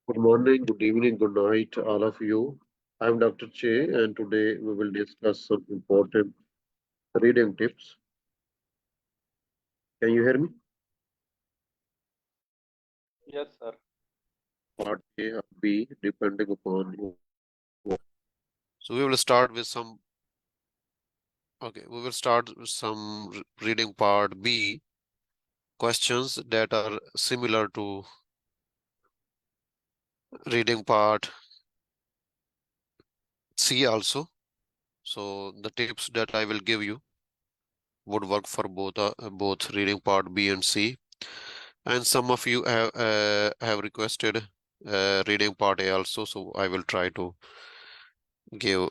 Good morning, good evening, good night, all of you. I'm Dr. Che, and today we will discuss some important reading tips. Can you hear me? Yes, sir. Part A or B, depending upon you. So we will start with some. Okay, we will start with some reading part B, questions that are similar to reading part C also. So the tips that I will give you would work for both reading part B and C. And some of you have requested reading part A also, so I will try to give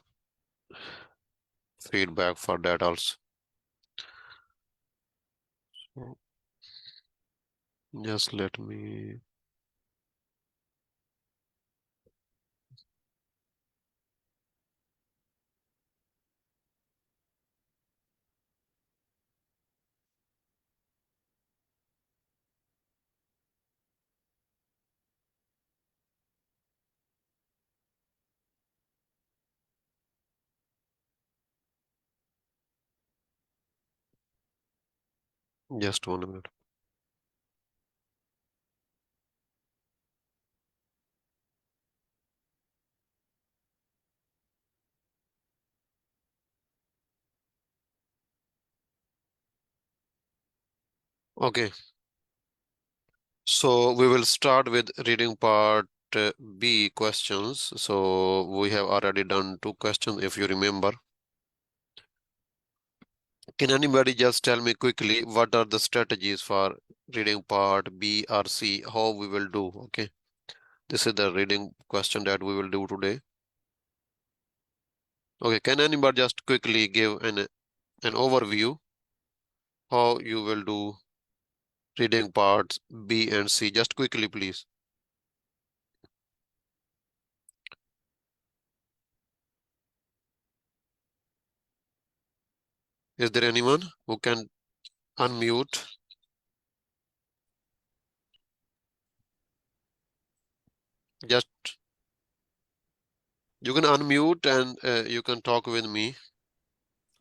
feedback for that also. So just let me. Just 1 minute. Okay, so we will start with reading part B questions. So we have already done 2 questions, if you remember. Can anybody just tell me quickly what are the strategies for reading part B or C? How we will do? Okay, this is the reading question that we will do today. Okay, can anybody just quickly give an overview how you will do reading parts B and C? Just quickly, please. Is there anyone who can unmute? Just you can unmute and you can talk with me.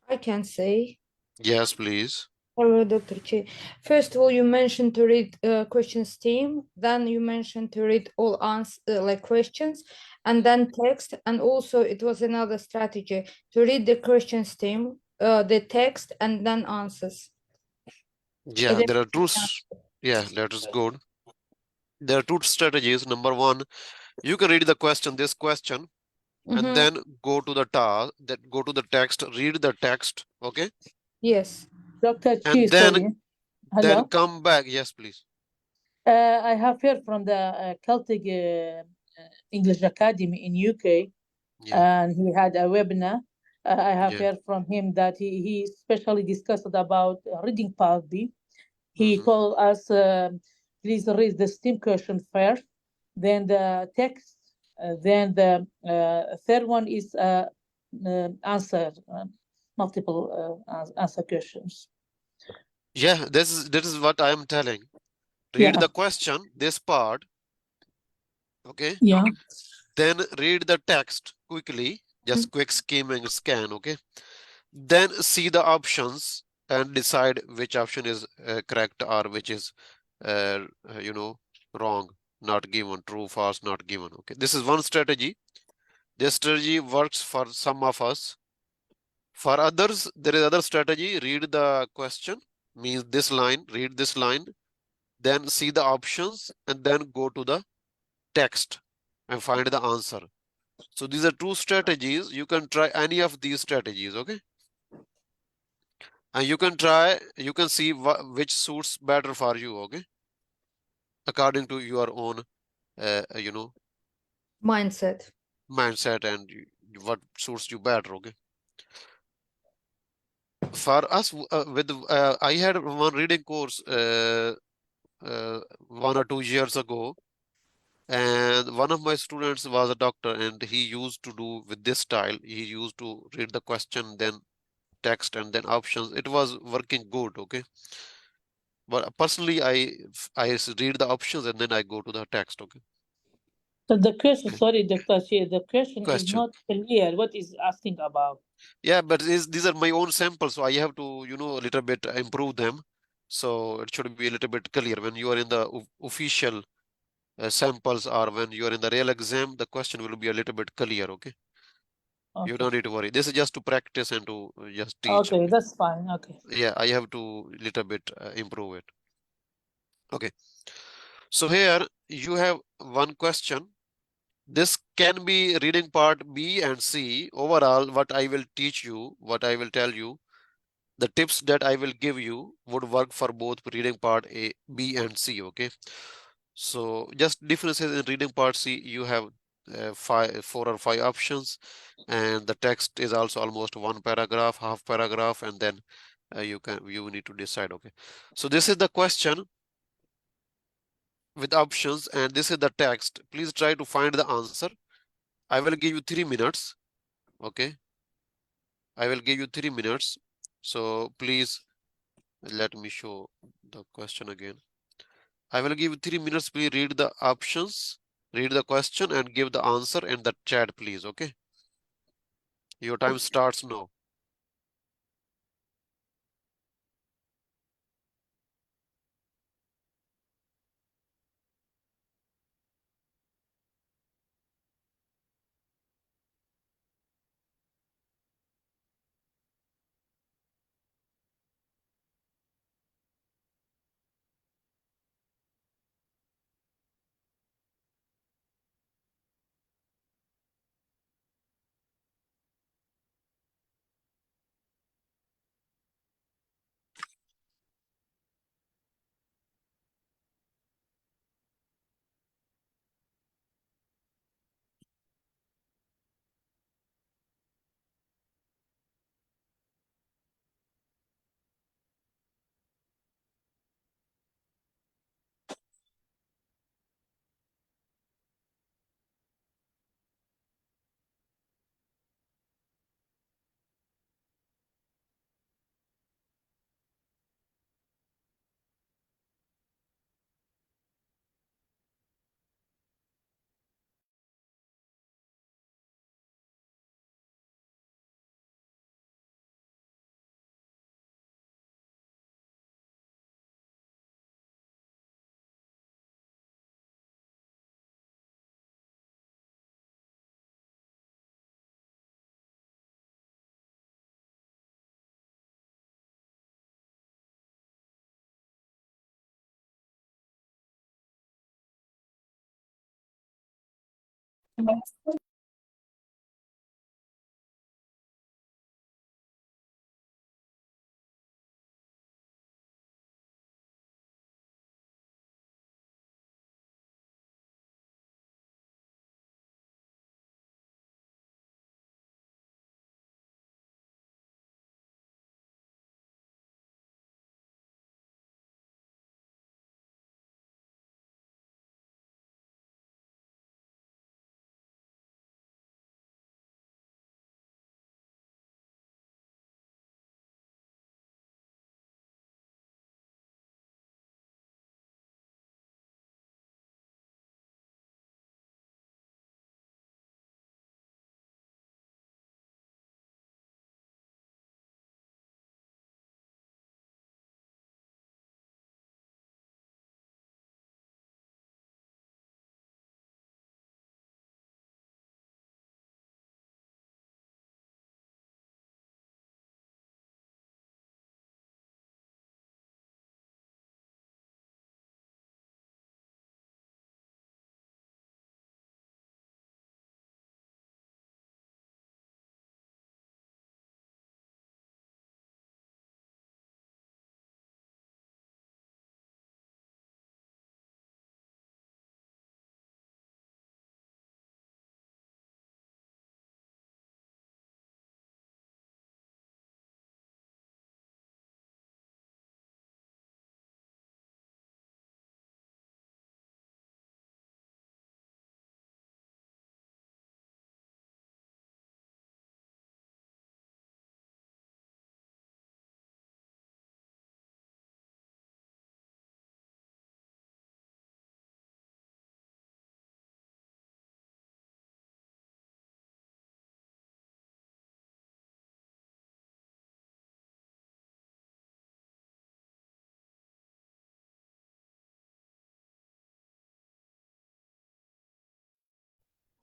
I can say. Yes, please. Hello, Dr. Che. First of all, you mentioned to read questions team, then you mentioned to read all like questions, and then text, and also it was another strategy to read the questions team, the text, and then answers. Yeah, there are two. Yeah, that is good. There are 2 strategies. Number 1, you can read the question, this question, and then go to the task, that go to the text, read the text, okay? Yes. Dr. Che, And then sorry. Hello. come back. Yes, please. I have heard from the Celtic English Academy in UK, Yeah. and he had a webinar. I have Yeah. heard from him that he especially discussed about reading part B. He told us, please read the STEAM question first, then the text, then the third one is answer, multiple answer questions. Yeah, this is what I am telling. Read the question, this part, okay? Yeah. Then read the text quickly, just quick skim and scan, okay? Then see the options and decide which option is correct or which is, wrong, not given, true, false, not given, okay? This is one strategy. This strategy works for some of us. For others, there is other strategy. Read the question, means this line, read this line, then see the options and then go to the text and find the answer. So these are 2 strategies. You can try any of these strategies, okay? And you can see which suits better for you, okay? According to your own, mindset and what suits you better, okay? For us, I had one reading course 1 or 2 years ago, and one of my students was a doctor, and he used to do with this style. He used to read the question, then text, and then options. It was working good, okay? But personally, I read the options and then I go to the text, okay? So the question, Okay. sorry, DrChe, the question is Question. not clear. What is asking about? Yeah, but these are my own samples, so I have to, a little bit improve them. So it should be a little bit clear when you are in the official samples, or when you are in the real exam, the question will be a little bit clear. Okay. You Okay. don't need to worry. This is just to practice and to just teach. Okay, that's fine. Okay. Yeah, I have to little bit improve it. Okay. So here you have one question. This can be reading part B and C. Overall, what I will teach you, what I will tell you, the tips that I will give you would work for both reading part A, B and C. Okay. So just differences in reading part C, you have 4 or 5 options, and the text is also almost one paragraph, half paragraph, and then you need to decide. Okay. So this is the question with options, and this is the text. Please try to find the answer. I will give you 3 minutes. Okay. I will give you 3 minutes. So please let me show the question again. I will give you 3 minutes. Please read the options, read the question, and give the answer in the chat, please. Okay. Your time starts now.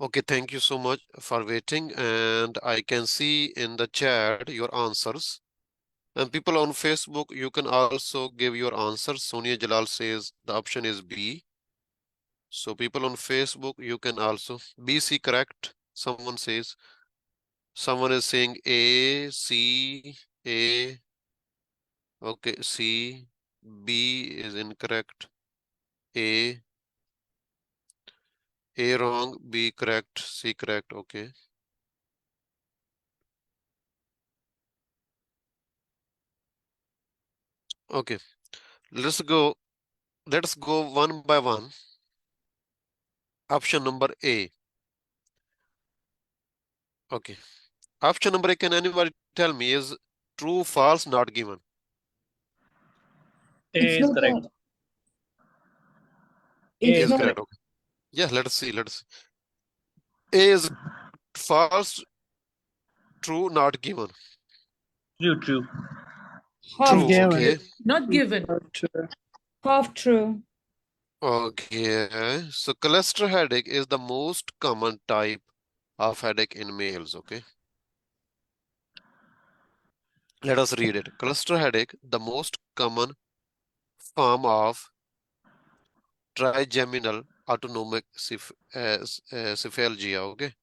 Okay, thank you so much for waiting, and I can see in the chat your answers. And people on Facebook, you can also give your answers. Sonia Jalal says the option is B. So people on Facebook, you can also BC correct. Someone is saying A, C, A. Okay, C, B is incorrect. A wrong, B correct, C correct. Okay. Okay. Let's go. Let's go one by one. Option number A. Okay. Option number A, can anybody tell me, is true, false, not given? A It's is not correct. a- A It's Is not correct. Okay. Yeah, let's see. A is false, true, not given. True, true. half True. true. Okay. Not given. Half true. Okay. So cluster headache is the most common type of headache in males. Okay. Let us read it. Cluster headache, the most common form of trigeminal autonomic cephalgia. Okay.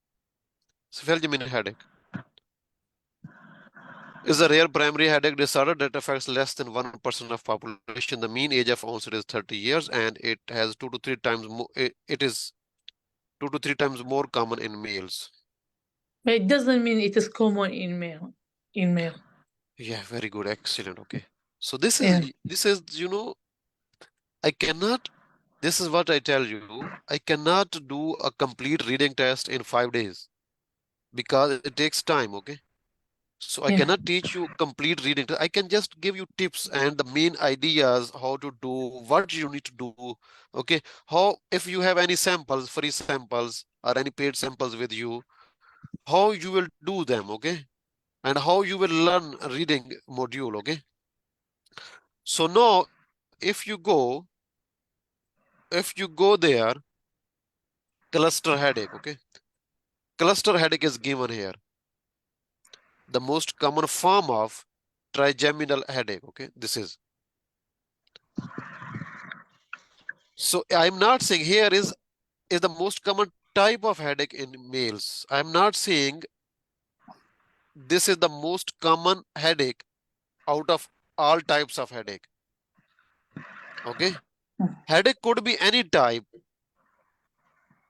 Cephalgia means headache. Is a rare primary headache disorder that affects less than 1% of population. The mean age of onset is 30 years, and it has 2 to 3 times more. It is 2 to 3 times more common in males. But it doesn't mean it is common in male. In male. Yeah, very good, excellent. Okay, so this Yeah. is I cannot. This is what I tell you. I cannot do a complete reading test in 5 days because it takes time. Okay. So I Yeah. cannot teach you complete reading. I can just give you tips and the main ideas, how to do, what you need to do. Okay. How, if you have any samples, free samples or any paid samples with you, how you will do them. Okay. And how you will learn a reading module. Okay. So now if you go there, cluster headache. Okay. Cluster headache is given here. The most common form of trigeminal headache. Okay. This is. So I'm not saying here is the most common type of headache in males. I'm not saying this is the most common headache out of all types of headache. Okay. Headache could be any type.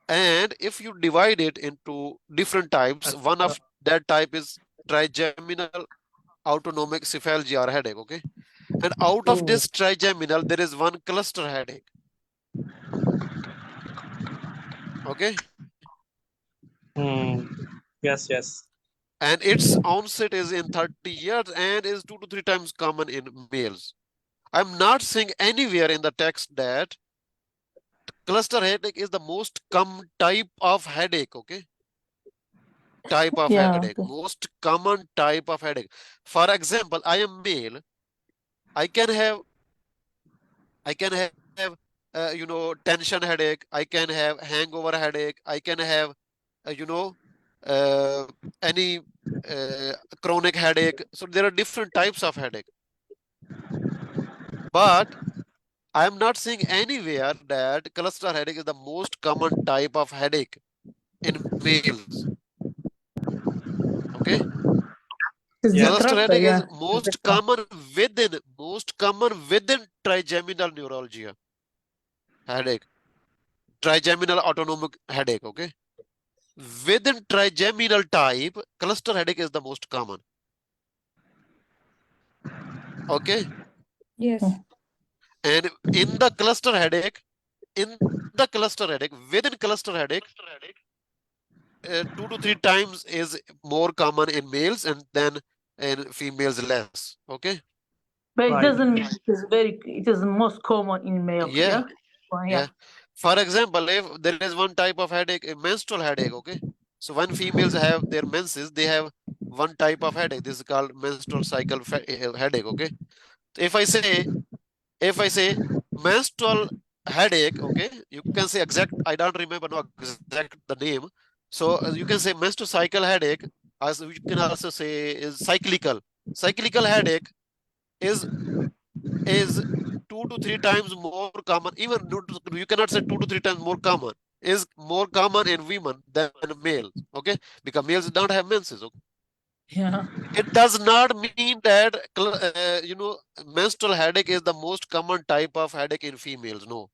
And if you divide it into different types, one of that type is trigeminal autonomic cephalgia or headache. Okay. And out of Oh. this trigeminal, there is one cluster headache. Okay. Yes, yes. And its onset is in 30 years and is 2 to 3 times common in males. I'm not saying anywhere in the text that cluster headache is the most common type of headache. Okay. Type of Yeah. headache, most common type of headache. For example, I am male. I can have tension headache. I can have hangover headache. I can have uh, any chronic headache. So there are different types of headache. But I am not seeing anywhere that cluster headache is the most common type of headache in males. Okay. Yeah. Cluster Cluster, headache yeah. is most common within trigeminal neuralgia headache. Trigeminal autonomic headache. Okay. Within trigeminal type, cluster headache is the most common. Okay. Yes. And in the cluster headache, within cluster headache, 2 to 3 times is more common in males and then in females less. Okay. But it doesn't mean it is most common in male. Yeah. Oh, Yeah. For example, if there is one type of headache, a menstrual headague. Okay. So when females have their menses, they have one type of headache. This is called menstrual cycle headache. Okay. If I say menstrual headache, okay, you can say exact. I don't remember no exact the name, So you can say menstrual cycle headache, as you can also say is cyclical. Cyclical headache is is 2 to 3 times more common. Even you cannot say 2 to 3 times more common. Is more common in women than males. Okay, because males don't have menses. Okay? Yeah. It does not mean that menstrual headache is the most common type of headache in females. No.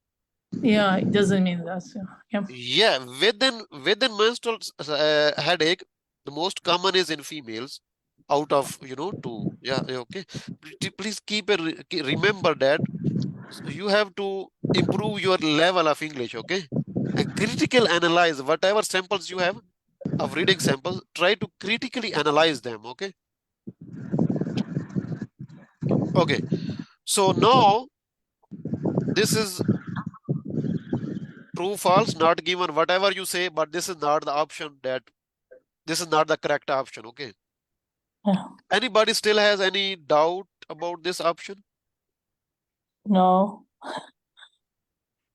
Yeah, it doesn't mean that. Yeah. Yeah, within menstrual headache, the most common is in females. Out of two. Yeah. Okay. Please remember that you have to improve your level of English. Okay, and critical analyze whatever samples you have of reading samples. Try to critically analyze them. Okay. Okay. So now this is true, false, not given, whatever you say, but this is not the option that this is not the correct option. Okay. Yeah. Anybody still has any doubt about this option? No.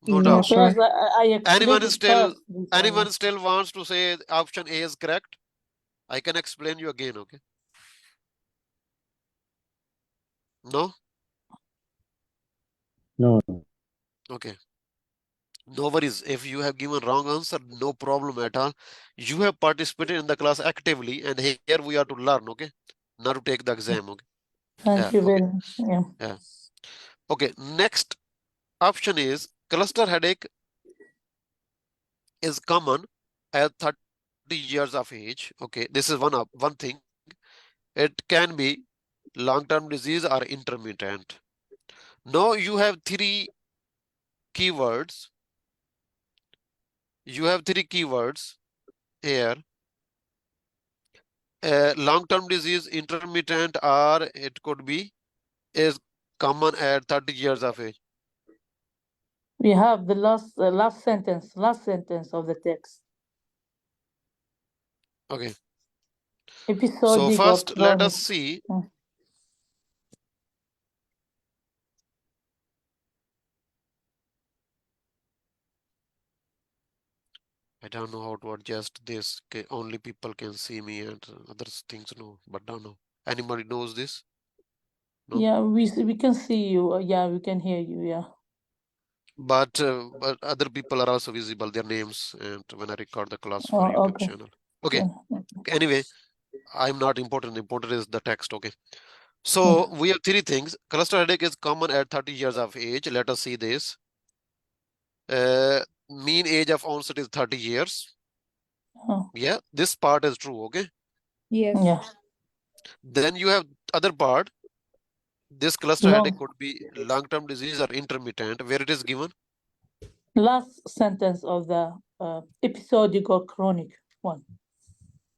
No No, doubt. sir. Because I explained it first. Anyone still wants to say option A is correct? I can explain you again. Okay. No? No. Okay. No worries. If you have given wrong answer, no problem at all. You have participated in the class actively, and here we are to learn, okay? Not to take the exam, okay? Thank you very much. Yeah. Yeah. Okay, next option is cluster headache is common at 30 years of age. Okay, this is one thing. It can be long-term disease or intermittent. Now you have three keywords. You have three keywords here. Long-term disease, intermittent, or it could be is common at 30 years of age. We have the last sentence of the text. Okay. Episodic So first, or let chronic. us see. I don't know how to adjust this. Okay, only people can see me and other things no, but don't know. Anybody knows this? No? Yeah, we can see you. Yeah, we can hear you. Yeah. But other people are also visible, their names, and when I record the class for YouTube Okay. channel. Okay. Yeah. Anyway, I'm not important. Important is the text. Okay. So we have three things. Cluster headache is common at 30 years of age. Let us see this. Mean age of onset is 30 years. Oh. Yeah, this part is true. Okay. Yes. Yeah. Then you have other part. This cluster headache could be long-term disease or intermittent, where it is given. Last sentence of the episodic or chronic one.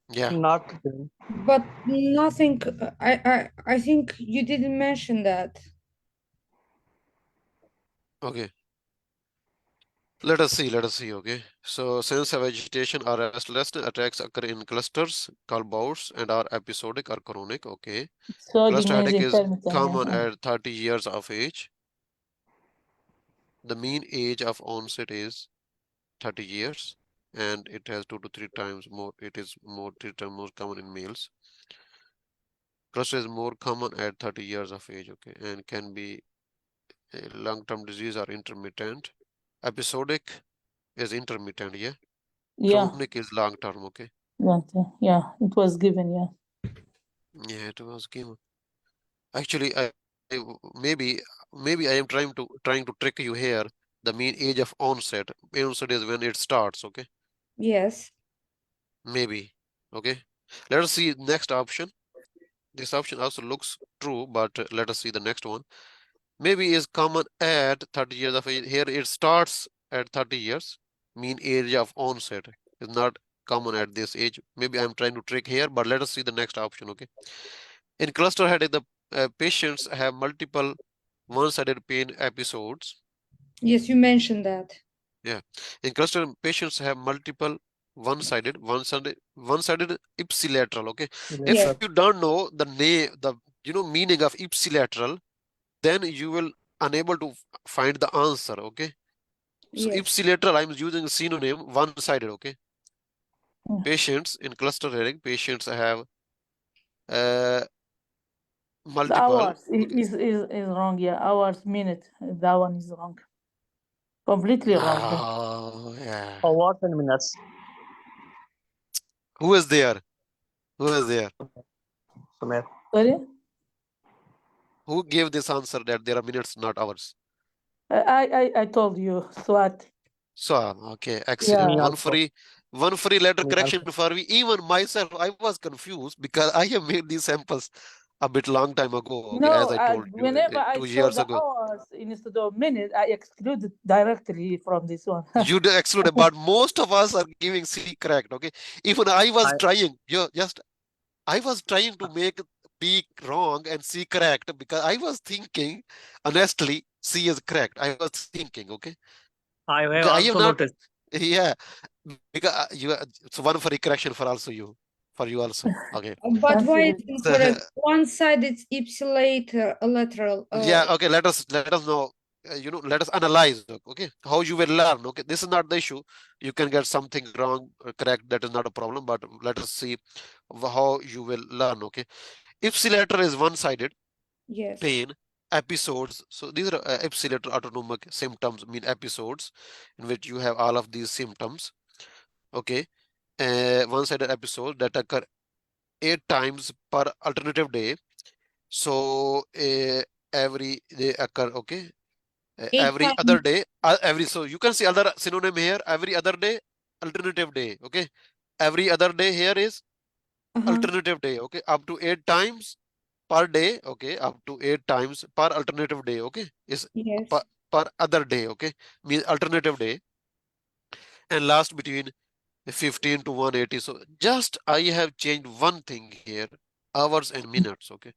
Yeah. Not But nothing, I think you didn't mention that. Okay. Let us see. Okay. So sense of agitation or restlessness attacks occur in clusters called bouts and are episodic or chronic. Okay. Episodic Cluster means headache is intermittent. common Yeah. at 30 years of age. The mean age of onset is 30 years, and it has 2 to 3 times more. It is 3 times more common in males. Cluster is more common at 30 years of age. Okay, and can be a long-term disease or intermittent. Episodic is intermittent. Yeah. Yeah. Chronic is long-term. Okay. Yeah. It was given. Yeah. Yeah, it was given. Actually, maybe I am trying to trick you here. The mean age of onset. Onset is when it starts. Okay. Yes. Maybe. Okay. Let us see next option. This option also looks true, but let us see the next one. Maybe is common at 30 years of age. Here it starts at 30 years. Mean age of onset is not common at this age. Maybe I'm trying to trick here, but let us see the next option. Okay. In cluster headache, the patients have multiple one-sided pain episodes. Yes, you mentioned that. Yeah. In cluster, patients have multiple one-sided ipsilateral. Okay. If Yes. you don't know the name, the meaning of ipsilateral, then you will unable to find the answer. Okay. So Yes. ipsilateral, I'm using a synonym one-sided. Okay. Patients in cluster hearing, patients have The multiple. hours is wrong. Yeah, hours, minute. That one is wrong. Completely wrong. Oh, yeah. Hours and minutes. Who is there? Who is there? Sumit. Sorry? Who gave this answer that there are minutes, not hours? I told you, SWAT. So, okay, excellent. Me Yeah. also. One free letter Me correction also. for me. Even myself, I was confused because I have made these samples a bit long time ago. Okay, No, as I told you whenever I 2 years saw the ago. hours instead of minute, I excluded directly from this one. You excluded, but most of us are giving C correct. Okay, even I was I trying. I was trying to make B wrong and C correct because I was thinking, honestly, C is correct. I was thinking, okay, I have because I have also not. noticed. Yeah, because so one for correction for also you, for you also. Okay. But Thank why you. it's incorrect? One side it's ipsilateral, lateral. Yeah, okay, let us know, let us analyze, okay, how you will learn. Okay, this is not the issue. You can get something wrong, correct, that is not a problem, but let us see how you will learn. Okay, ipsilateral is one-sided Yes. pain episodes. So these are ipsilateral autonomic symptoms, mean episodes in which you have all of these symptoms. Okay, one-sided episodes that occur 8 times per alternative day. So every day occur, okay, every Times. other day, so you can see other synonym here, every other day, alternative day. Okay, every other day here is alternative day. Okay, up to 8 times per day. Okay, up to 8 times per alternative day. Okay, is Yes. per other day. Okay, means alternative day, and last between 15 to 180. So just I have changed one thing here, hours and minutes. Okay,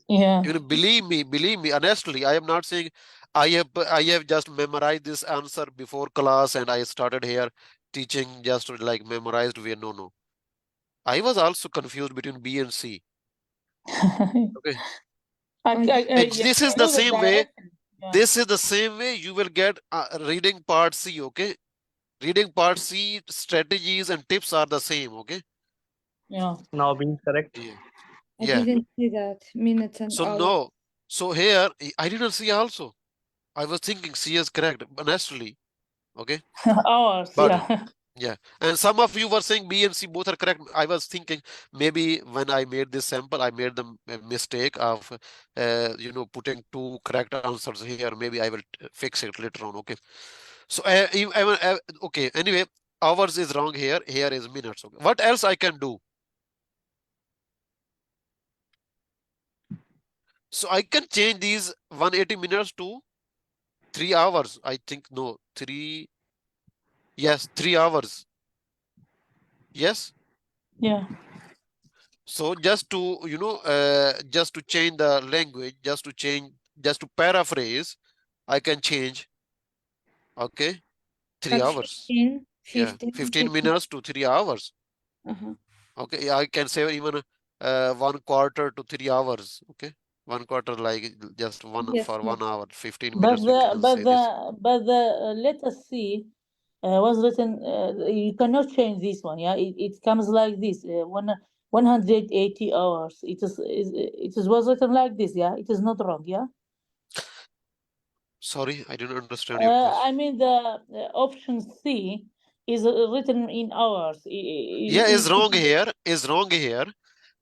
Yeah. believe me, honestly, I am not saying I have just memorized this answer before class and I started here teaching just like memorized way. No. I was also confused between B and C. Okay. This is the same way. This is the same way you will get reading part C. Okay. Reading part C strategies and tips are the same. Okay. Yeah. Now being correct. Yeah. I Yeah. didn't see that. Minutes and So hours. no. So here I didn't see also. I was thinking C is correct, honestly. Okay. Hours. But Yeah. yeah, and some of you were saying B and C both are correct. I was thinking maybe when I made this sample, I made the mistake of, putting two correct answers here. Maybe I will fix it later on. Okay. So, okay. Anyway, hours is wrong here. Here is minutes. Okay. What else I can do? So I can change these 180 minutes to 3 hours. I think no, 3. Yes, 3 hours. Yes. Yeah. So just to, just to change the language, just to paraphrase, I can change, okay, 3 Like hours. 15, Yeah, 15, 15 minutes to 3 hours. Uh-huh. Okay, I can say even 1/4 to 3 hours. Okay, 1/4 like just one Yes, for yes. 1 hour, 15 But minutes. We can say this. let us see. Was written. You cannot change this one. Yeah. It comes like this. 180 hours. It is was written like this. Yeah. It is not wrong. Yeah. Sorry, I didn't understand your question. I mean the option C is written in hours. Yeah, is wrong here. Is wrong here.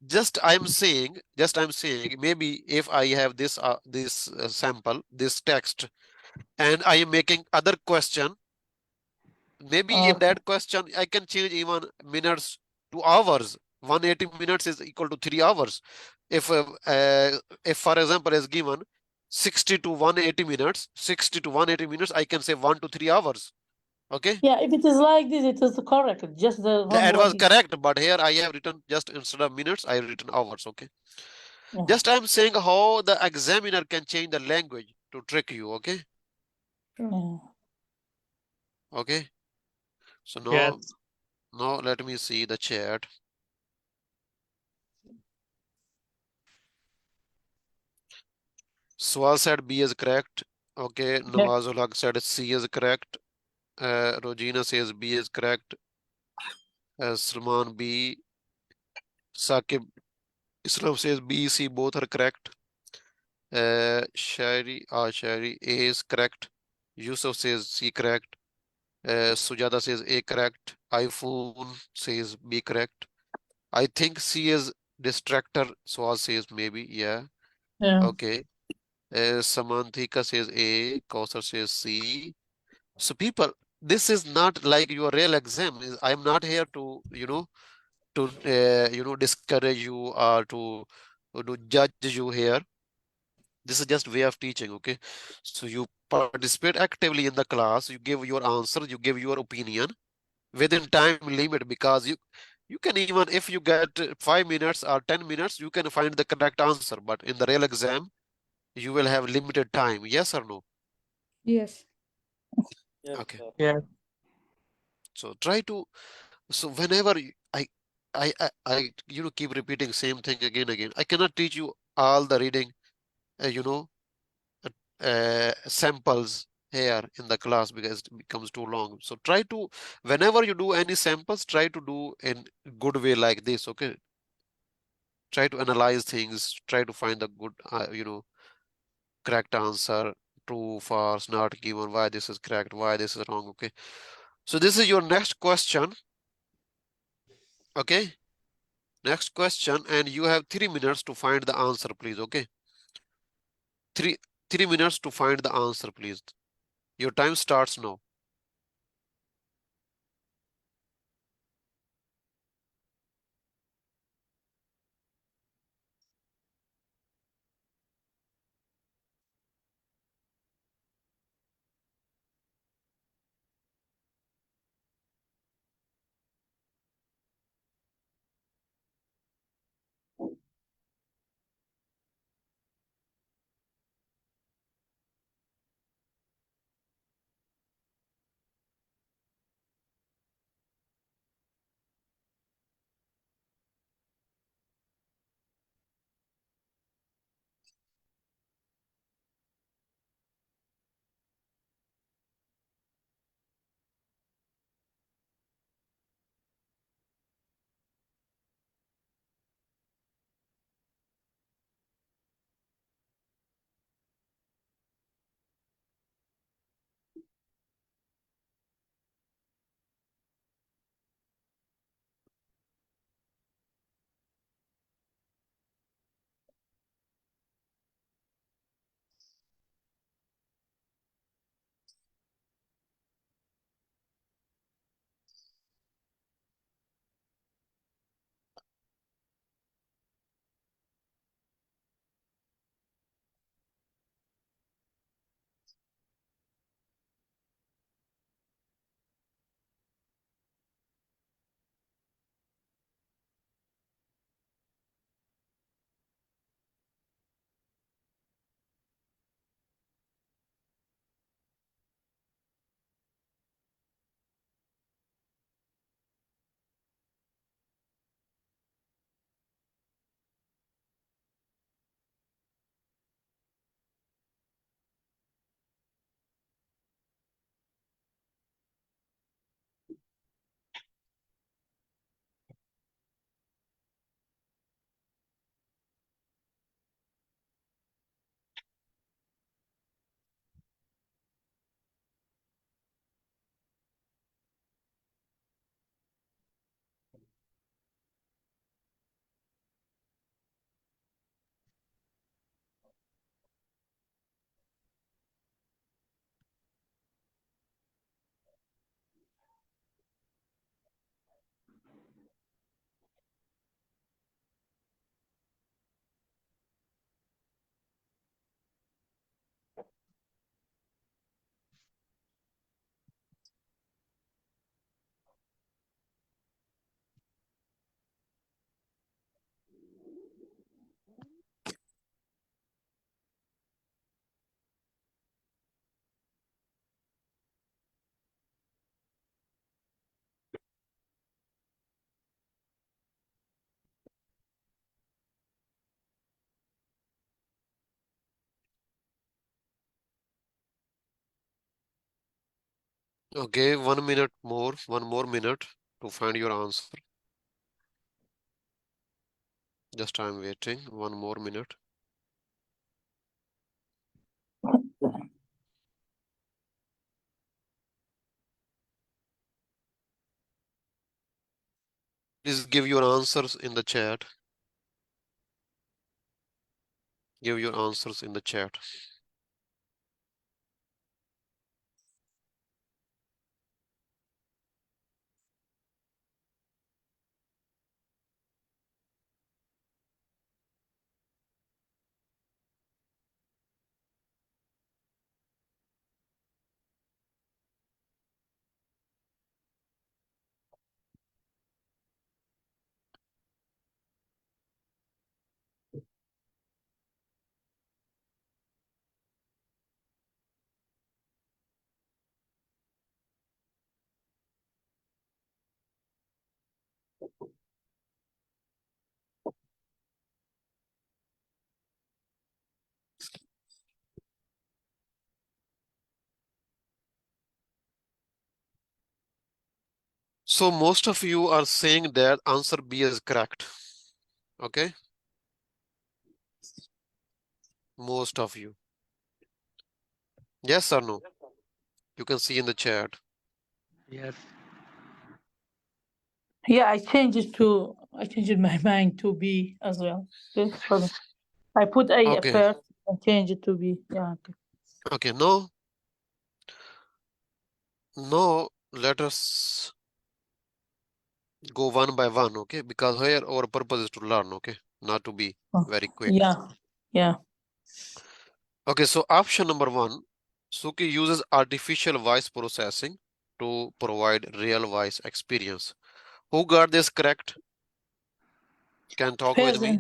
Just I'm saying. Maybe if I have this sample, this text, and I am making other question, maybe in Okay. that question I can change even minutes to hours. 180 minutes is equal to 3 hours. If for example is given 60 to 180 minutes, 60 to 180 minutes, I can say 1 to 3 hours. Okay. Yeah. If it is like this, it is correct. Just the wrong That was one is. correct, but here I have written just instead of minutes, I have written hours. Okay. Yeah. Just I'm saying how the examiner can change the language to trick you. Okay. Yeah. Okay. So Yes. now let me see the chat. Swal said B is correct. Okay. Nawazul Haq said C is correct. Rogina says B is correct. Salman B. Saqib Islam says B, C both are correct. Shairi A is correct. Yusuf says C correct. Sujata says A correct. iPhone says B correct. I think C is distractor. Swaz says maybe. Yeah. Yeah. Okay. Samanthika says A. Kausar says C. So people, this is not like your real exam. I am not here to, discourage you or to judge you here. This is just way of teaching, okay? So you participate actively in the class, you give your answer, you give your opinion within time limit, because you can, even if you get 5 minutes or 10 minutes, you can find the correct answer. But in the real exam, you will have limited time. Yes or no? Yes. Yes, Okay. sir. Yes. So try to, so whenever keep repeating same thing again. I cannot teach you all the reading, uh, you know, samples here in the class because it becomes too long. So try to, whenever you do any samples, try to do in good way like this, okay? Try to analyze things, try to find the good, correct answer, true, false, not given, why this is correct, why this is wrong, okay? So this is your next question, okay? Next question, and you have 3 minutes to find the answer, please, okay? Three, 3 minutes to find the answer, please. Your time starts now. Okay, 1 minute more, one more minute. to find your answer. Just I'm waiting 1 more minute. Please give your answers in the chat. Give your answers in the chat. So most of you are saying that answer B is correct. Okay. Most of you. Yes or no? You can see in the chat. Yes. Yeah, I changed my mind to B as well. Okay, sorry. I put A Okay. first and change it to B. Yeah. Okay. Okay. No, let us go one by one. Okay. Because here our purpose is to learn. Okay. Not to be Oh, very quick. yeah. Yeah. Okay. So option number 1, Suki uses artificial voice processing to provide real voice experience. Who got this correct? Can talk with First, me?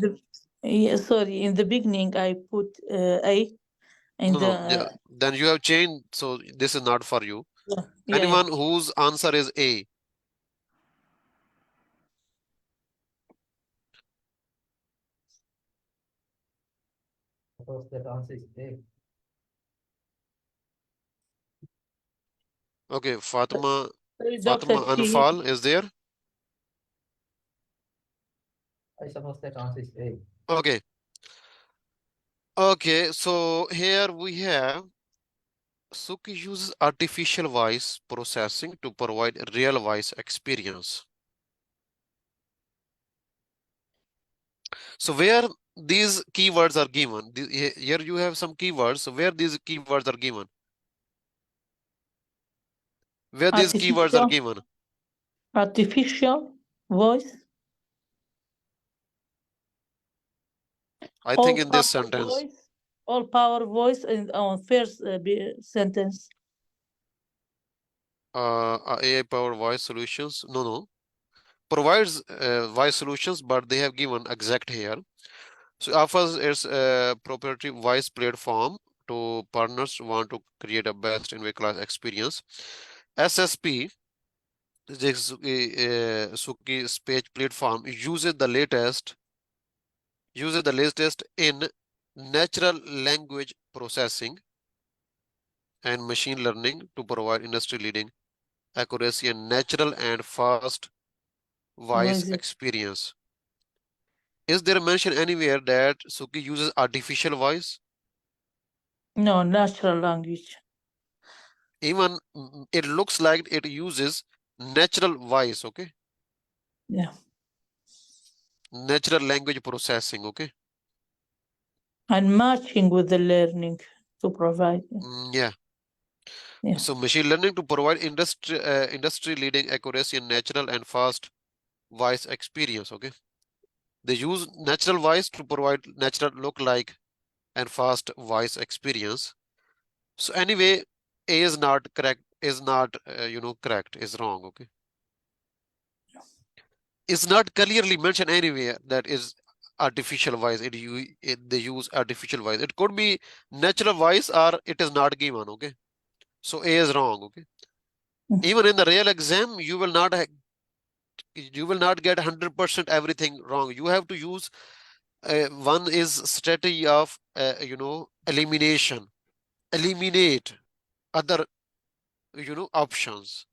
in the beginning, I put A, and No, then you have changed. So this is not for you. yeah. Anyone whose answer is A. Suppose that answer is A. Okay, Fatima Dr. Che, Anfal is there? I suppose that answer is A. Okay. Okay, so here we have Suki uses artificial voice processing to provide real voice experience. So where these keywords are given, here you have some keywords. So where these keywords are given? Where these keywords are given? artificial voice. I think in this sentence. All power voice in on first sentence. AI powered voice solutions. No. Provides voice solutions, but they have given exact here. So offers its proprietary voice platform to partners who want to create a best in class experience. SSP, this Suki speech platform, uses the latest in natural language processing and machine learning to provide industry leading accuracy and natural and fast voice experience. Is there mention anywhere that Suki uses artificial voice? No, natural language. Even it looks like it uses natural voice, okay? Yeah. Natural language processing, okay? And matching with the learning to provide. Yeah. Yeah. So machine learning to provide industry leading accuracy and natural and fast voice experience, okay? They use natural voice to provide natural look like and fast voice experience. So anyway, A is not correct, is not, correct, is wrong, okay? It's not clearly mentioned anywhere that is artificial voice. They use artificial voice. It could be natural voice or it is not given, okay? So A is wrong, okay? Even in the real exam, you will not get 100% everything wrong. You have to use one is strategy of elimination, eliminate other options.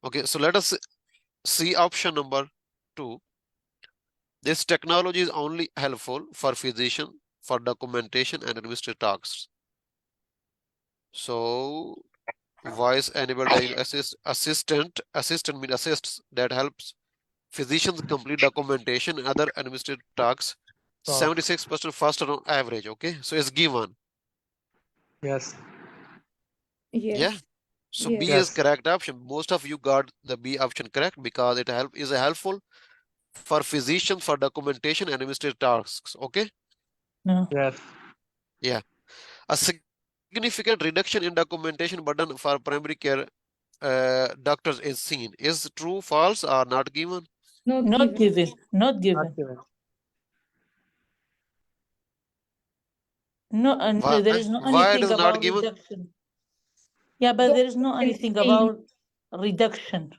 Okay, so let us see option number 2. This technology is only helpful for physician, for documentation and administrative tasks. So voice enabled assistant means assists that helps physicians complete documentation and other administrative tasks 76% faster on average. Okay, so it's given. Yes. Yeah. Yes. So Yes. B is correct option. Most of you got the B option correct because it is helpful for physicians for documentation and administrative tasks. Okay. No. Yes. Yeah. A significant reduction in documentation burden for primary care doctors is seen. Is true, false, or not given? Not Not given. given. Not Not given. given. No, Why, there is no why it anything is not about given? reduction. Yeah, but there is no anything about reduction.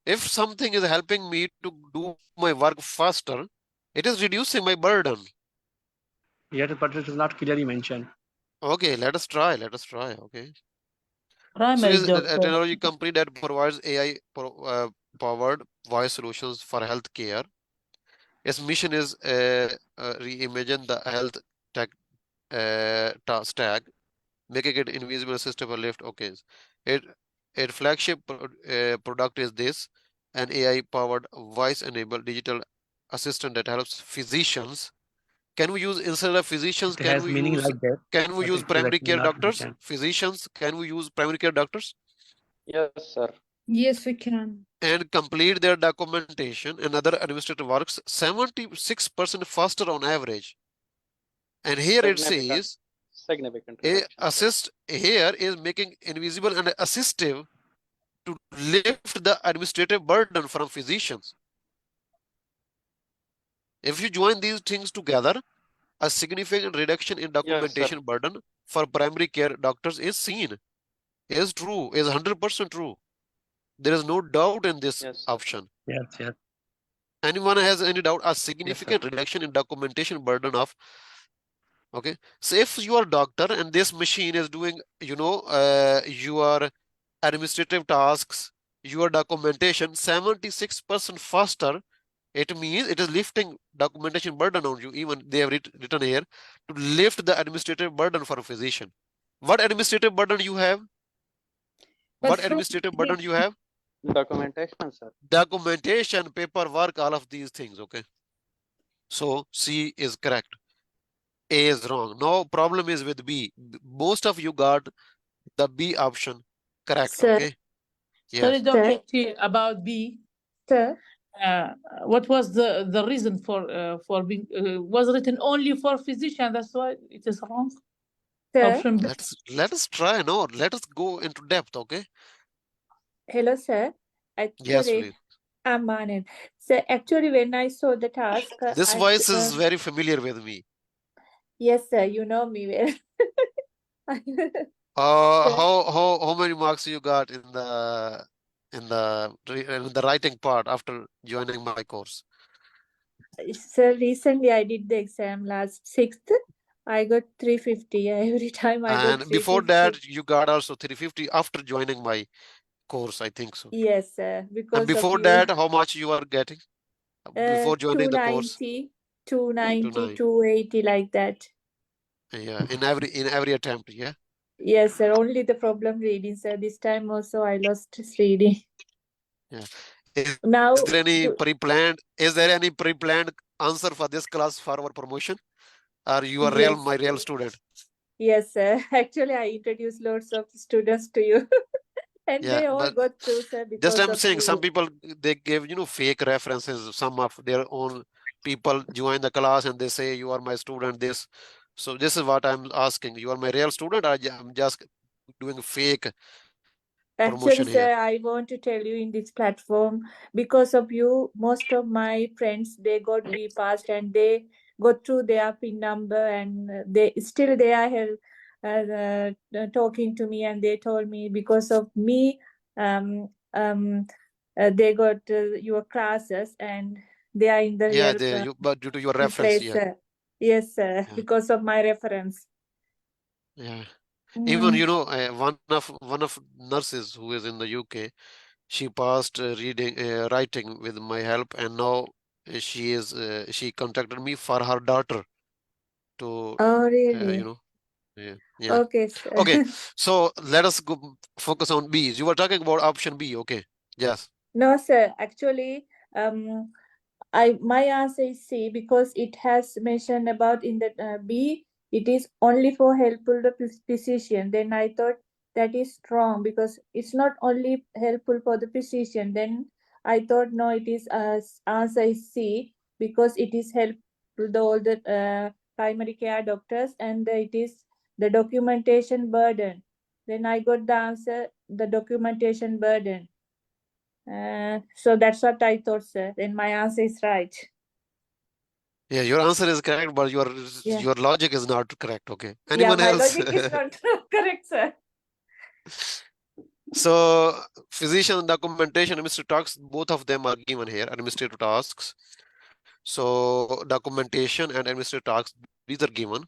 If something is helping me to do my work faster, it is reducing my burden. Yes, but it is not clearly mentioned. Okay, let us try. Let us try. Okay. So Primary is a doctor. technology company that provides AI powered voice solutions for healthcare. Its mission is reimagine the health tech stack, making it invisible, assistable, lift. Okay, it flagship product is this, an AI powered voice enabled digital assistant that helps physicians. Can we use instead of physicians? It has meaning like that, Can we but use it's primary exactly care not doctors? mentioned. Physicians? Can we use primary care doctors? Yes, sir. Yes, we can. And complete their documentation and other administrative works 76% faster on average. And here it Significant, says significant a reduction, sir. assist here is making invisible and assistive to lift the administrative burden from physicians. If you join these things together, a significant reduction in Yes, sir. documentation burden for primary care doctors is seen. Is true, is 100% true. There is no doubt in this Yes, sir. option. Yes, yes. Anyone has any doubt? A Yes, significant sir. reduction in documentation burden of, okay. So if you are a doctor and this machine is doing, your administrative tasks, your documentation 76% faster, it means it is lifting documentation burden on you. Even they have written here to lift the administrative burden for a physician. What administrative burden you have? But What from administrative burden you have? Documentation, sir. Documentation, paperwork, all of these things. Okay. So C is correct. A is wrong. No problem is with B. Most of you got the B option correct. Sir. Okay. Sorry, Yes. Dr. Che, about B. Sir. What was the reason for being was written only for physician? That's why it is wrong. Sir. Option B. Let us try. No, let us go into depth. Okay. Hello, sir. Yes, Actually, please. I'm Manan. So actually, when I saw the task, This voice is very familiar with me. yes, sir, you know me well. How many marks you got in the writing part after joining my course? So recently I did the exam last 6th. I got 350 every time I got And before 350. that, you got also 350 after joining my course, I think so. Yes, sir. Because And before of you. that, how much you are getting before joining the course? 290, 280 like that. Yeah, in every attempt, yeah. Yes, sir. Only the problem reading, sir. This time also I lost reading. Yeah. Is Now, there any pre-planned? Is there any pre-planned answer for this class for our promotion? Or you are yes, my real student? Yes, sir. Actually, I introduced lots of students to you. And Yeah, they all but got through, sir, because just I'm of saying, some you. people they give fake references. Some of their own people join the class and they say you are my student. So this is what I'm asking. You are my real student, or I'm just doing fake promotion Actually, here? sir, I want to tell you in this platform, because of you, most of my friends, they got B passed and they got through their PIN number, and they are talking to me, and they told me because of me, they got your classes and they are in the real but due to your reference, place, sir. Yes, sir, Yeah. because of my reference. Yeah. Even Mm. one of nurses who is in the UK, she passed writing with my help, and now she contacted me for her daughter to Oh, you really? know yeah. Okay, sir. Okay, so let us go focus on B. You were talking about option B. Okay, yes. No, sir. Actually, my answer is C because it has mentioned about in the B. It is only for helpful the physician. Then I thought that is wrong because it's not only helpful for the physician. Then I thought no, it is answer is C because it is helpful to all the primary care doctors and it is the documentation burden. Then I got the answer the documentation burden. So that's what I thought, sir. And my answer is right. Yeah, your answer is correct, but Yeah. your logic is not correct. Okay. Yeah, Anyone my else? logic is not correct, sir. So physician documentation, administrative tasks, both of them are given here, administrative tasks. So documentation and administrative tasks, these are given.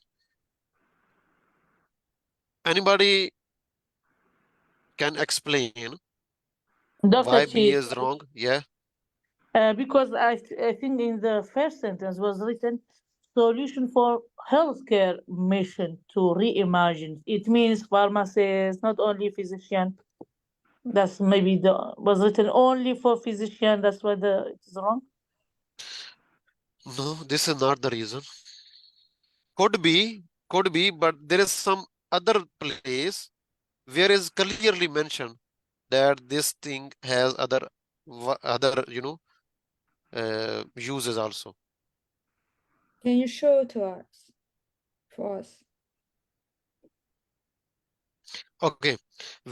Anybody can explain Dr. why B Che, is wrong? Yeah. because I think in the first sentence was written solution for healthcare mission to reimagine. It means pharmacists, not only physician. That's maybe was written only for physician. That's why it is wrong. No, this is not the reason. Could be, but there is some other place where is clearly mentioned that this thing has other uses also. Can you show to us? For us. Okay,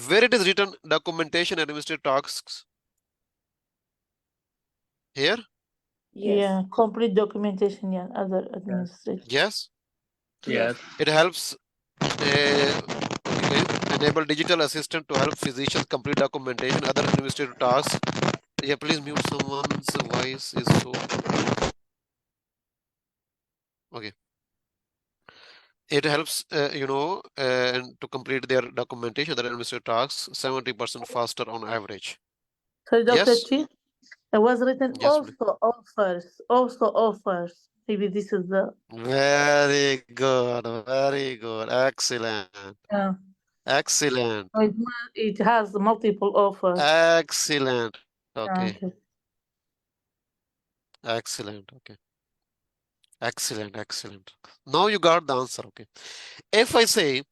where it is written documentation administrative tasks here? Yes. Yeah, complete documentation. Yeah, other administrative. Yes. Yes. It helps okay, enable digital assistant to help physicians complete documentation, other administrative tasks. Yeah, please mute someone's voice is so. Okay. It helps, to complete their documentation, their administrative tasks, 70% faster on average. So, Dr. Yes. Chi, it was written Yes, please. also offers. Maybe this is the. Very good, excellent, excellent, It has multiple offers. excellent. Okay, Okay. excellent. Okay, excellent. Now you got the answer. Okay, if I say,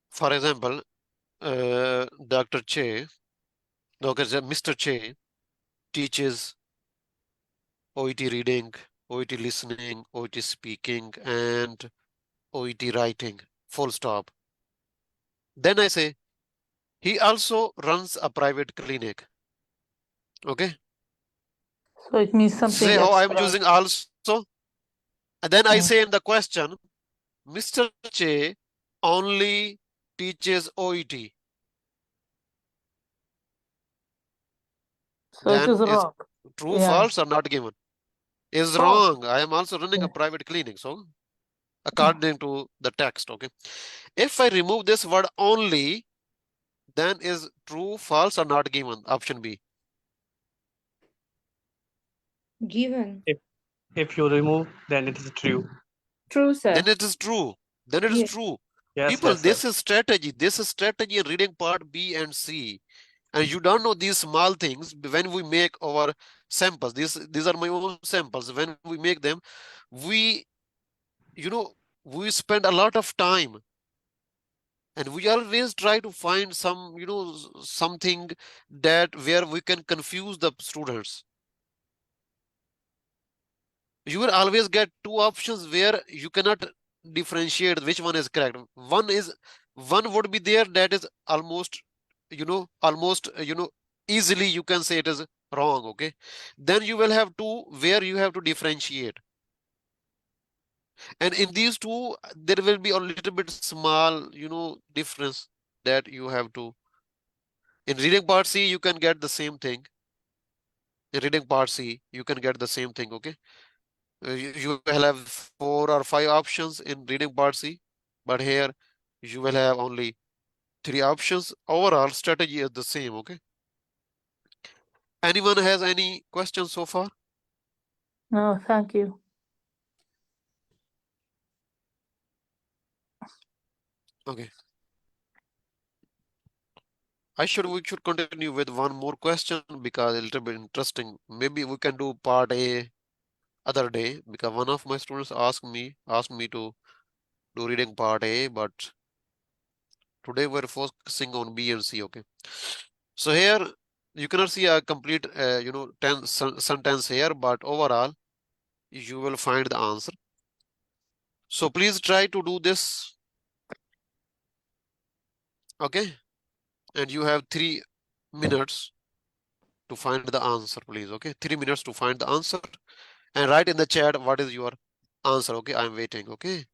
for example, Dr. Che, okay, Mr. Che teaches OET reading, OET listening, OET speaking, and OET writing, full stop. Then I say, he also runs a private clinic. Okay. So it means something Say how I'm extra. using also. And then I say in the question, Mr. Che only teaches OET. So it is Then is wrong. true, Yeah. false, or not given? Is False. wrong. I am also running a private clinic. So according to the text, okay. If I remove this word only, then is true, false, or not given? Option B. Given. If you remove, then it is true. True, sir. Then it is true. Then it is Yes. true. Yes, People, yes, this sir. is strategy. This is strategy in reading part B and C. And you don't know these small things when we make our samples. These are my own samples. When we make them, we spend a lot of time. And we always try to find something that where we can confuse the students. You will always get two options where you cannot differentiate which one is correct. One would be there that is almost easily you can say it is wrong. Okay, then you will have two where you have to differentiate, and in these two there will be a little bit small difference that you have to. In reading part C you can get the same thing. In reading part C you can get the same thing. Okay, you will have 4 or 5 options in reading part C, but here you will have only 3 options. Overall strategy is the same. Okay. Anyone has any questions so far? No, thank you. Okay. We should continue with one more question because a little bit interesting. Maybe we can do part A other day because one of my students asked me to do reading part A, but today we're focusing on B and C. Okay. So here you cannot see a complete sentence here, but overall you will find the answer. So please try to do this. Okay. And you have 3 minutes to find the answer, please. Okay. 3 minutes to find the answer. And write in the chat what is your answer. Okay. I'm waiting. Okay.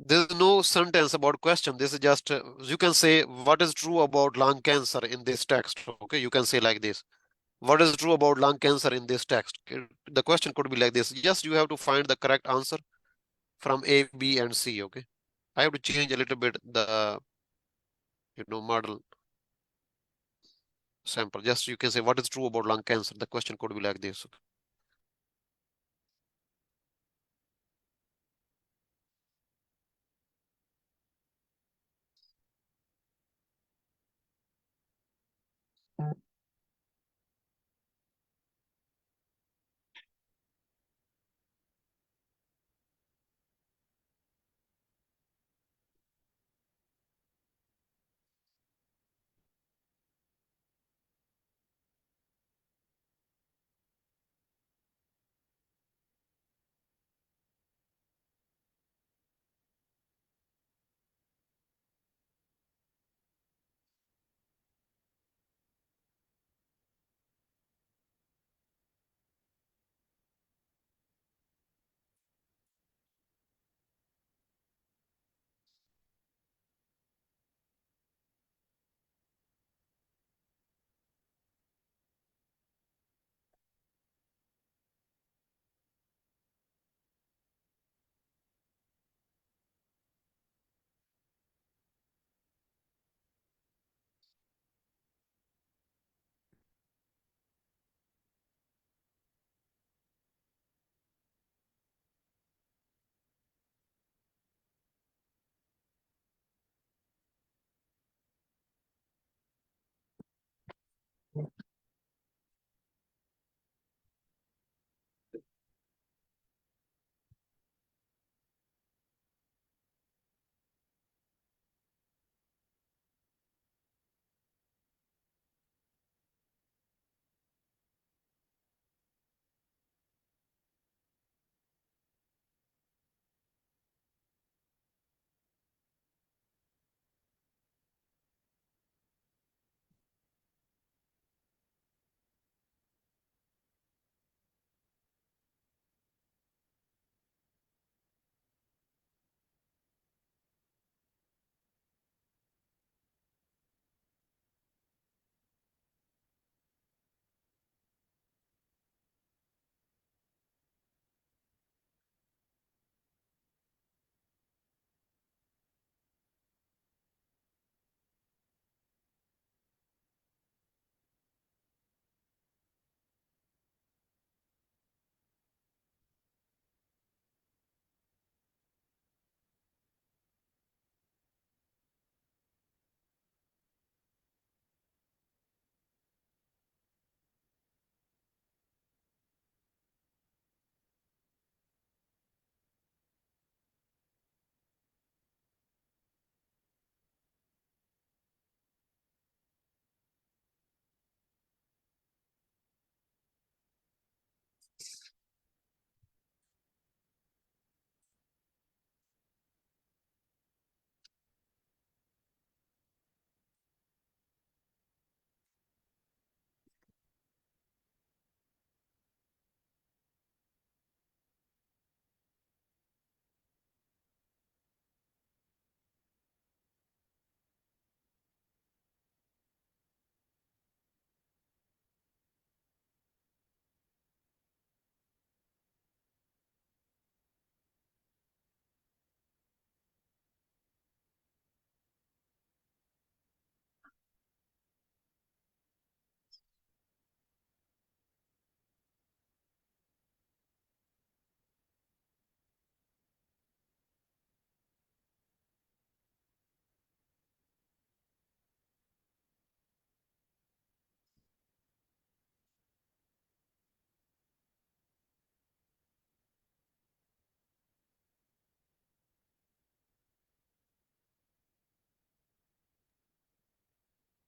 There's no sentence about question. This is just, you can say what is true about lung cancer in this text. Okay. You can say like this. What is true about lung cancer in this text? The question could be like this. Just you have to find the correct answer from A, B, and C. Okay. I have to change a little bit the model sample. Just you can say what is true about lung cancer. The question could be like this.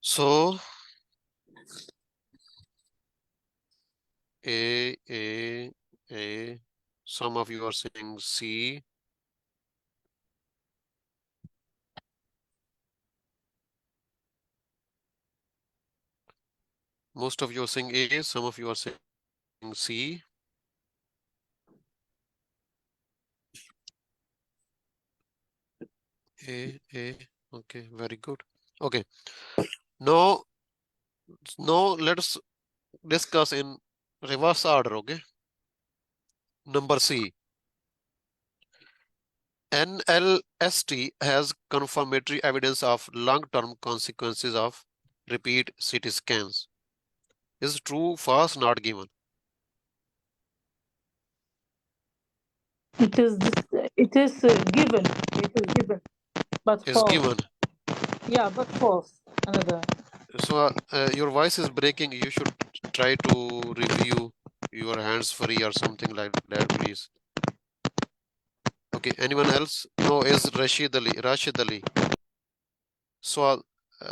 So A. Some of you are saying C. Most of you are saying A. Some of you are saying C. A. Okay, very good. Okay. Now let's discuss in reverse order. Okay. Number C. NLST has confirmatory evidence of long-term consequences of repeat CT scans. Is true, false, not given? It is given. It is given, but Is false. given. Yeah, but false. Another. So your voice is breaking. You should try to review your hands free or something like that, please. Okay, anyone else? No, is Rashid Ali. So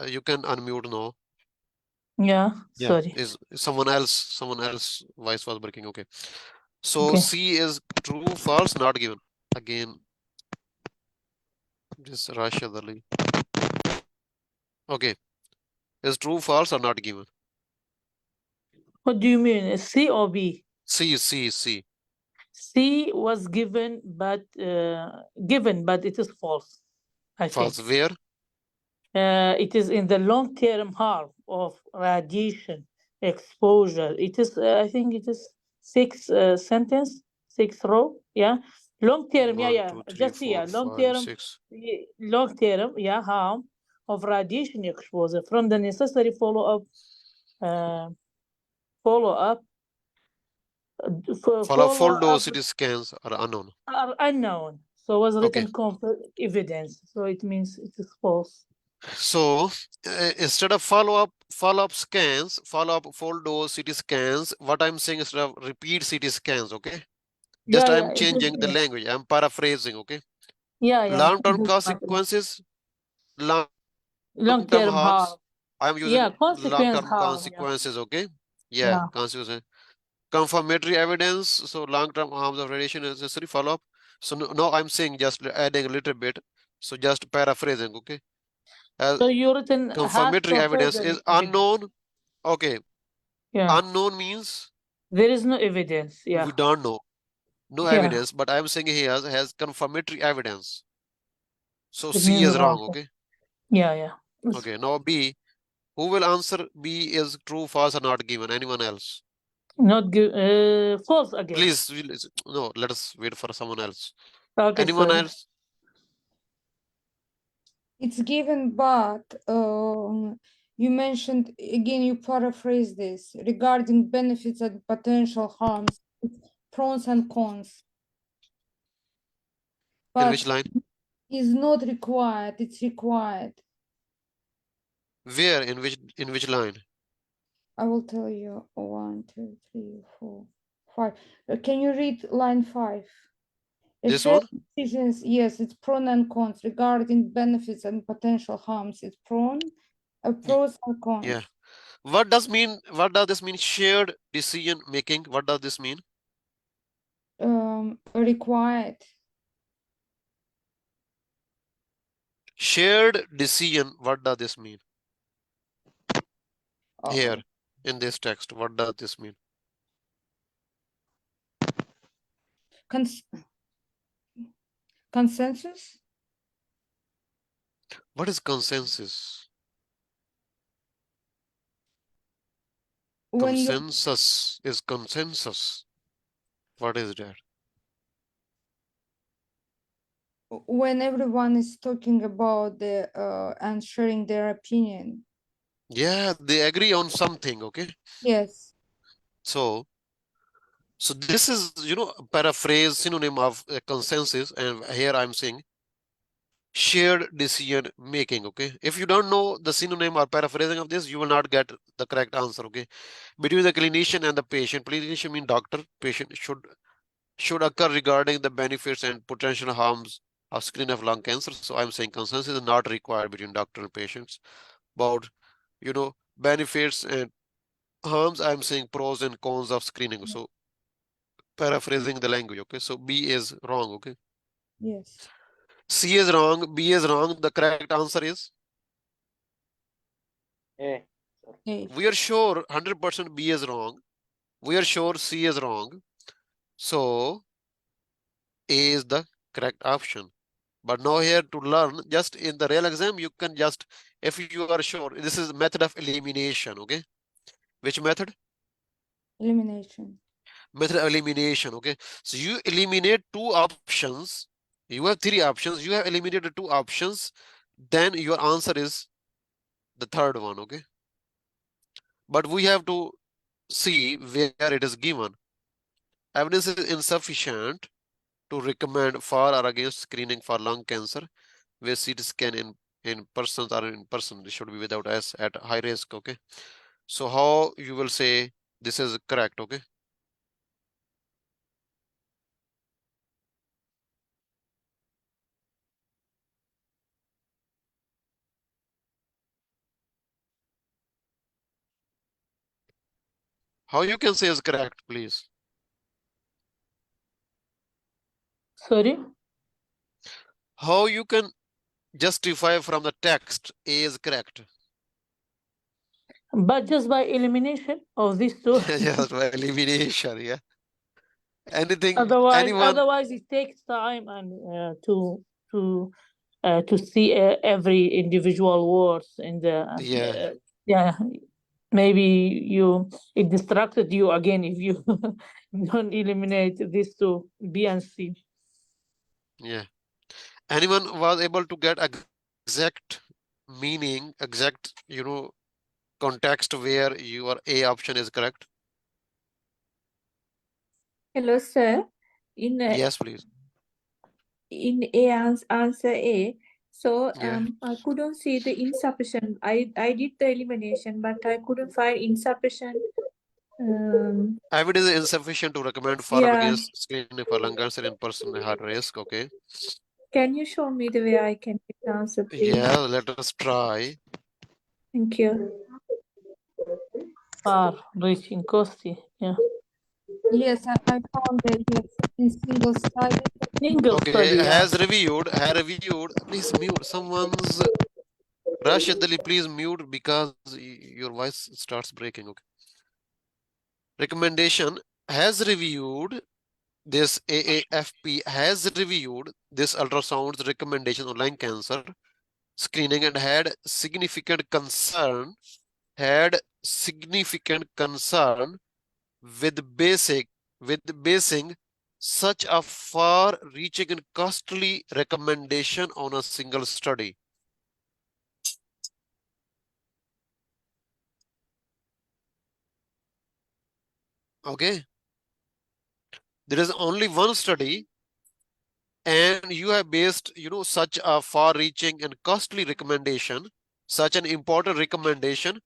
you can unmute now. Yeah, Yeah. sorry. Is someone else voice was breaking. Okay. So Okay. C is true, false, not given. Again, this Rashid Ali. Okay. Is true, false, or not given? What do you mean? C or B? C. C was given, but it is false. I False. think. Where? It is in the long-term harm of radiation exposure. It is, I think, it is sixth row. Yeah, long-term. 1, 2, 3, Just 4, 5, long-term. 6. Long-term. Yeah, harm of radiation exposure from the necessary follow-up. Full dose Follow-up CT scans are unknown. are unknown. So was written Okay. evidence. So it means it is false. So instead of follow-up scans, follow-up full dose CT scans, what I'm saying is instead of repeat CT scans, okay? Just Yeah, I'm changing the language. I'm paraphrasing, okay? Yeah. Long-term It is consequences, long-term long-term harms. harm. I'm using Consequence long-term harm. consequences, okay? Yeah, Yeah. consequences. Confirmatory evidence, so long-term harms of radiation is necessary follow-up. So now I'm saying just adding a little bit. So just paraphrasing, okay? So you written has Confirmatory evidence is unknown. Okay. Yeah. Unknown means There is no evidence. Yeah. we don't know. No Yeah. evidence, but I'm saying he has confirmatory evidence. So It C means is wrong, wrong. okay? Yeah. Okay, now B. Who will answer B is true, false, or not given? Anyone else? Not false again. Please, no, let us wait for someone else. Okay, Anyone sorry. else? It's given, but you mentioned again, you paraphrase this regarding benefits and potential harms, pros and cons. In which But line? is not required, it's required. Where? In which line? I will tell you 1, 2, 3, 4, 5. Can you read line 5? This Assess one? decisions, yes, it's pros and cons regarding benefits and potential harms. It's pros and cons. Yeah. What does this mean? Shared decision making. What does this mean? Required. Shared decision. What does this mean? Here in this text, what does this mean? Consensus? What is consensus? When Consensus is consensus. What is that? when everyone is talking about the and sharing their opinion. Yeah, they agree on something, okay? Yes. So this is, paraphrase synonym of consensus, and here I'm saying shared decision making, okay? If you don't know the synonym or paraphrasing of this, you will not get the correct answer, okay? Between the clinician and the patient, clinician means doctor, patient should occur regarding the benefits and potential harms of screening of lung cancer. So I'm saying consensus is not required between doctor and patients about benefits and harms. I'm saying pros and cons of screening. So paraphrasing the language. Okay, so B is wrong. Okay, Yes. C is wrong, B is wrong. The correct answer is, A. A. we are sure 100% B is wrong. We are sure C is wrong. So A is the correct option. But now here to learn, just in the real exam, you can just, if you are sure, this is method of elimination. Okay, which method? Elimination. Method of elimination. Okay, so you eliminate two options. You have three options. You have eliminated two options. Then your answer is the third one. Okay, but we have to see where it is given. Evidence is insufficient to recommend for or against screening for lung cancer, where CT scan in persons or in person should be without S at high risk. Okay, so how you will say this is correct? Okay, how you can say is correct, please? Sorry? How you can justify from the text A is correct? But just by elimination of these two. Just by elimination. Yeah. Anything? Otherwise, Anyone? it takes time and to see every individual words in the Yeah. yeah. Maybe it distracted you again if you don't eliminate these two, B and C. Yeah. Anyone was able to get exact meaning, exact, context where your A option is correct? Hello, sir. In Yes, please. answer A, so Yeah. I couldn't see the insufficient. I did the elimination, but I couldn't find insufficient. Evidence is insufficient to recommend for or Yeah. against screening for lung cancer in person at high risk. Okay. Can you show me the way I can get the answer, please? Yeah, let us try. Thank you. Far reaching costly. Yeah. Yes, I found it. Yes, in single study. Single Okay, study. Yeah. has reviewed. Please mute. Someone's Rashid Ali, please mute because your voice starts breaking. Okay. Recommendation has reviewed this AAFP has reviewed this ultrasound's recommendation on lung cancer screening and had significant concern with basing such a far-reaching and costly recommendation on a single study. Okay, there is only one study, and you have based, such a far-reaching and costly recommendation, such an important recommendation,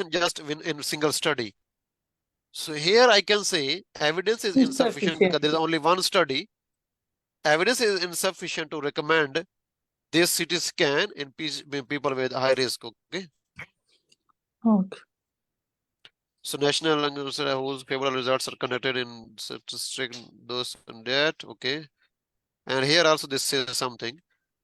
just in single study. So here I can say evidence is insufficient because there is only one study. Evidence is insufficient to recommend this CT scan in people with high risk. Okay. Okay. So national lung cancer whose favorable results are conducted in statistics those and that. Okay. And here also this says something.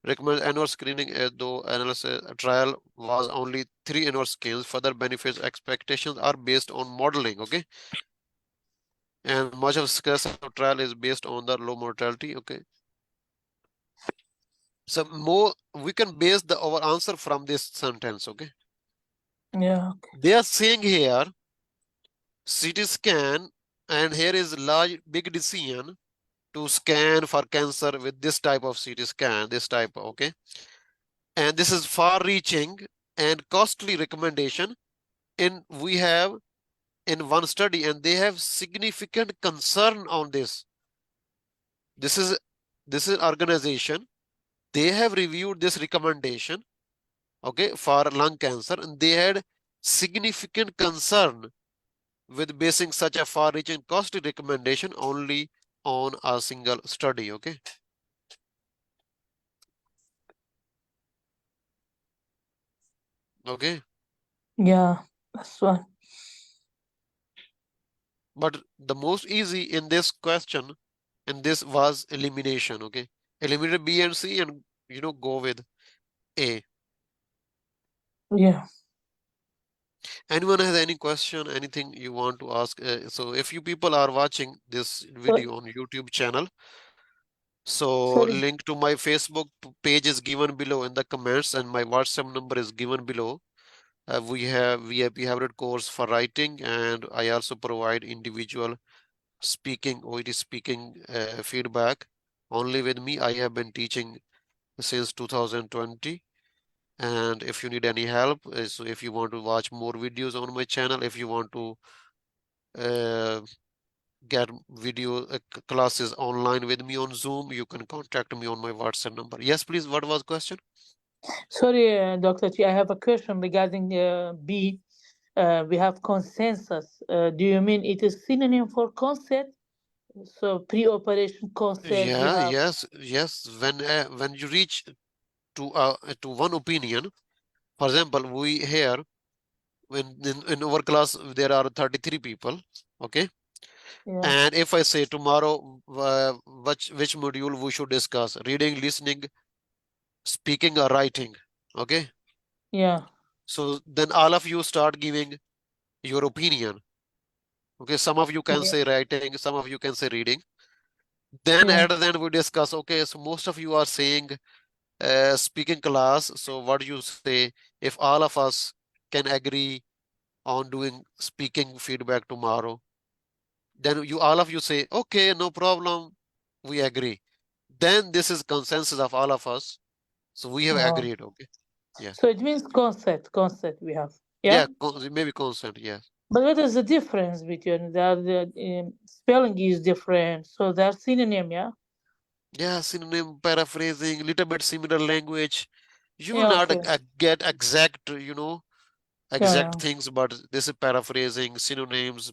Recommend annual screening though analysis trial was only 3 annual scales. Further benefits expectations are based on modeling. Okay. And much of success of trial is based on the low mortality. Okay. So more we can base our answer from this sentence. Okay. Yeah. They are saying here CT scan, and here is big decision to scan for cancer with this type of CT scan, this type. Okay. And this is far reaching and costly recommendation we have in one study, and they have significant concern on this. This is organization. They have reviewed this recommendation, okay, for lung cancer, and they had significant concern with basing such a far-reaching costly recommendation only on a single study. Okay. Okay. Yeah, that's one. But the most easy in this question, and this was elimination. Okay. Eliminate B and C and go with A. Yeah. Anyone has any question, anything you want to ask? So if you people are watching this video on YouTube channel, so Sorry. link to my Facebook page is given below in the comments, and my WhatsApp number is given below. We have VIP hybrid course for writing, and I also provide individual speaking, OET speaking feedback only with me. I have been teaching since 2020. And if you need any help, so if you want to watch more videos on my channel, if you want to get video classes online with me on Zoom, you can contact me on my WhatsApp number. Yes, please. What was question? Sorry, Dr. Chi, I have a question regarding B. We have consensus. Do you mean it is synonym for consent? So pre-operation consent, we Yeah, have. yes. When you reach to one opinion, for example, we here when in our class there are 33 people, okay? Yeah. And if I say tomorrow which module we should discuss, reading, listening, speaking or writing, okay? Yeah. So then all of you start giving your opinion. Okay, some of you can Yeah. say writing, some of you can say reading. Then Yeah. at the end we discuss, okay, so most of you are saying speaking class. So what do you say if all of us can agree on doing speaking feedback tomorrow? Then all of you say, okay, no problem, we agree. Then this is consensus of all of us. So we have Uh-huh. agreed, okay? Yeah. So it means consent we have. Yeah, Yeah. maybe consent, yeah. But what is the difference between the spelling is different, so they're synonym, yeah? Yeah, synonym, paraphrasing, little bit similar language. You will Yeah, not okay. get exact, Yeah, yeah. exact things, but this is paraphrasing, synonyms,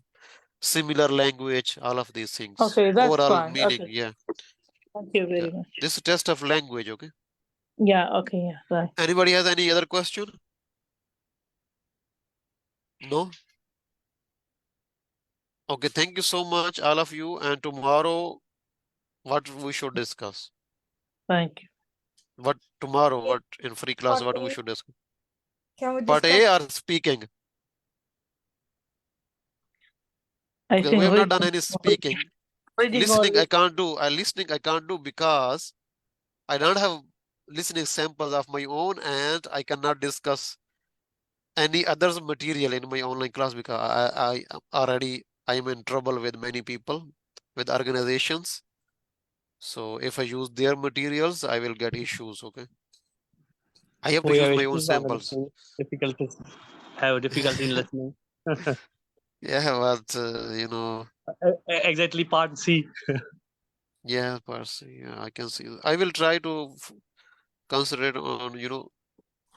similar language, all of these things. Okay, that's Overall fine. meaning, Okay. yeah. Thank you Yeah. very much. This is test of language, okay? Yeah, okay, yeah, right. Anybody has any other question? No? Okay, thank you so much, all of you. And tomorrow, what we should discuss? Thank you. What tomorrow, what in free class, Part what we A. should discuss? Can we Part discuss? A or speaking? I Because we think have not done reading, any speaking. reading Listening, always. I can't do. Listening, I can't do because I don't have listening samples of my own, and I cannot discuss any others material in my online class because I am in trouble with many people, with organizations. So if I use their materials, I will get issues. Okay, I have to We use have my own issues on the samples. listening, difficulties, have difficulty in listening. Yeah, but Exactly part C. yeah, Parsi, yeah, I can see. I will try to concentrate on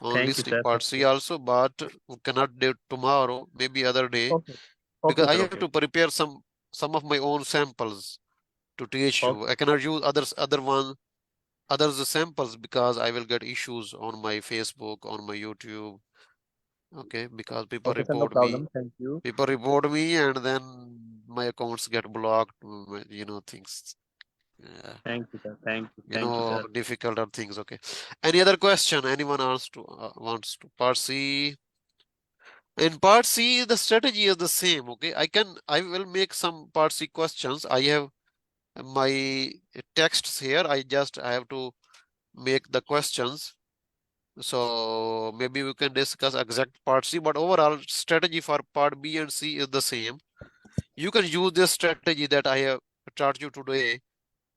on Thank you, listening sir. part Thank C you. also, but we cannot do it tomorrow, maybe other day, Okay. because Okay, I sir. have Okay. to prepare some of my own samples to teach you. Okay. I cannot use others samples because I will get issues on my Facebook, on my YouTube. Okay, because Okay, sir. No problem. Thank you. people report me, and then my accounts get blocked. Things. Yeah. Thank you, sir. Thank you. Thank you, sir. Difficult are things. Okay. Any other question? Anyone wants to part C? In part C, the strategy is the same. Okay. I will make some part C questions. I have my texts here. I have to make the questions. So maybe we can discuss exact part C, but overall strategy for part B and C is the same. You can use this strategy that I have taught you today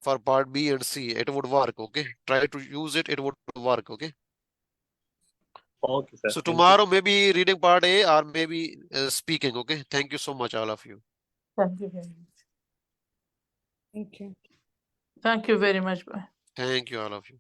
for part B and C. It would work. Okay. Try to use it. It would work. Okay. Okay, sir. So Thank you. tomorrow maybe reading part A or maybe speaking. Okay. Thank you so much, all of you. Thank you very much. Thank you. Thank you very much. Bye. Thank you, all of you.